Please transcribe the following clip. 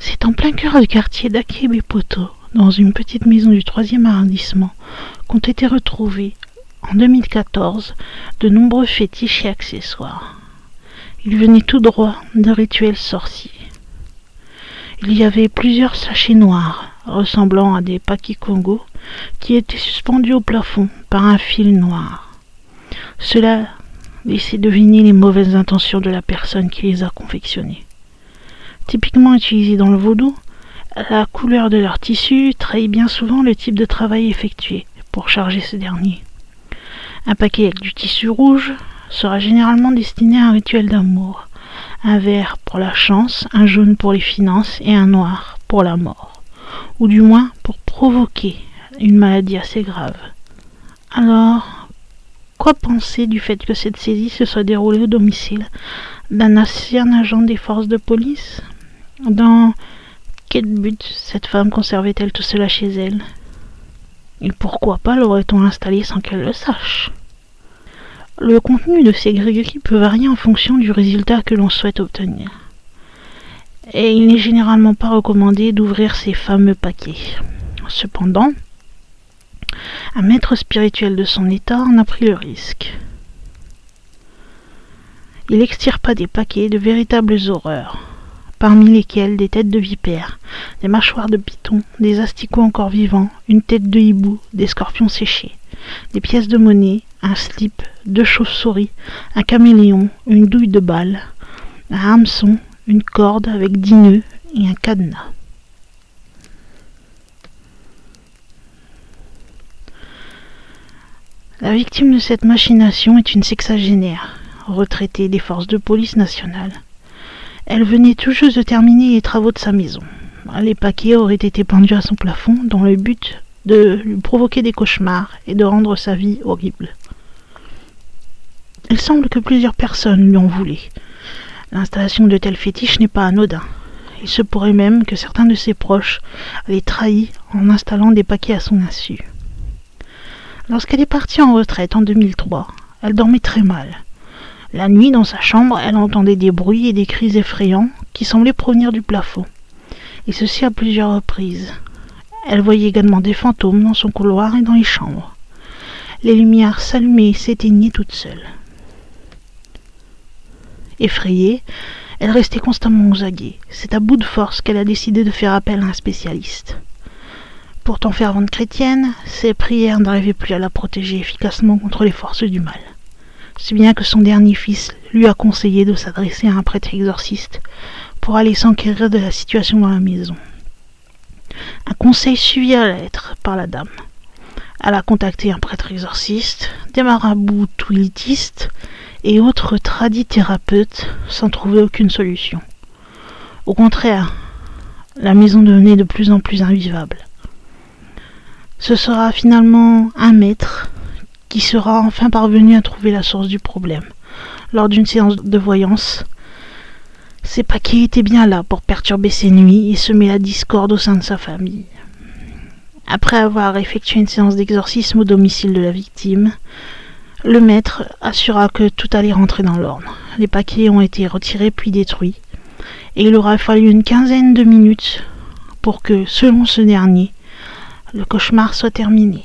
C'est en plein cœur du quartier d'Akebepoto, dans une petite maison du 3e arrondissement, qu'ont été retrouvés, en 2014, de nombreux fétiches et accessoires. Ils venaient tout droit de rituels sorciers. Il y avait plusieurs sachets noirs, ressemblant à des paquets-Congo, qui étaient suspendus au plafond par un fil noir. Cela laissait deviner les mauvaises intentions de la personne qui les a confectionnés. Typiquement utilisés dans le vaudou, la couleur de leur tissu trahit bien souvent le type de travail effectué pour charger ce dernier. Un paquet avec du tissu rouge sera généralement destiné à un rituel d'amour, un vert pour la chance, un jaune pour les finances et un noir pour la mort, ou du moins pour provoquer une maladie assez grave. Alors, quoi penser du fait que cette saisie se soit déroulée au domicile d'un ancien agent des forces de police? Dans quel but cette femme conservait-elle tout cela chez elle? Et pourquoi pas l'aurait-on installé sans qu'elle le sache? Le contenu de ces gris-gris peut varier en fonction du résultat que l'on souhaite obtenir. Et il n'est généralement pas recommandé d'ouvrir ces fameux paquets. Cependant, un maître spirituel de son état en a pris le risque. Il extirpa des paquets de véritables horreurs, parmi lesquels des têtes de vipères, des mâchoires de python, des asticots encore vivants, une tête de hibou, des scorpions séchés, des pièces de monnaie, un slip, 2 chauves-souris, un caméléon, une douille de balle, un hameçon, une corde avec 10 nœuds et un cadenas. La victime de cette machination est une sexagénaire, retraitée des forces de police nationales. Elle venait tout juste de terminer les travaux de sa maison. Les paquets auraient été pendus à son plafond dans le but de lui provoquer des cauchemars et de rendre sa vie horrible. Il semble que plusieurs personnes lui en voulaient. L'installation de tels fétiches n'est pas anodin. Il se pourrait même que certains de ses proches l'aient trahi en installant des paquets à son insu. Lorsqu'elle est partie en retraite en 2003, elle dormait très mal. La nuit, dans sa chambre, elle entendait des bruits et des cris effrayants qui semblaient provenir du plafond, et ceci à plusieurs reprises. Elle voyait également des fantômes dans son couloir et dans les chambres. Les lumières s'allumaient et s'éteignaient toutes seules. Effrayée, elle restait constamment aux aguets. C'est à bout de force qu'elle a décidé de faire appel à un spécialiste. Pourtant fervente chrétienne, ses prières n'arrivaient plus à la protéger efficacement contre les forces du mal. Si bien que son dernier fils lui a conseillé de s'adresser à un prêtre exorciste pour aller s'enquérir de la situation dans la maison. Un conseil suivi à la lettre par la dame. Elle a contacté un prêtre exorciste, des marabouts toulitistes et autres tradithérapeutes sans trouver aucune solution. Au contraire, la maison devenait de plus en plus invivable. Ce sera finalement un maître qui sera enfin parvenu à trouver la source du problème. Lors d'une séance de voyance, ces paquets étaient bien là pour perturber ses nuits et semer la discorde au sein de sa famille. Après avoir effectué une séance d'exorcisme au domicile de la victime, le maître assura que tout allait rentrer dans l'ordre. Les paquets ont été retirés puis détruits, et il aura fallu une quinzaine de minutes pour que, selon ce dernier, le cauchemar soit terminé.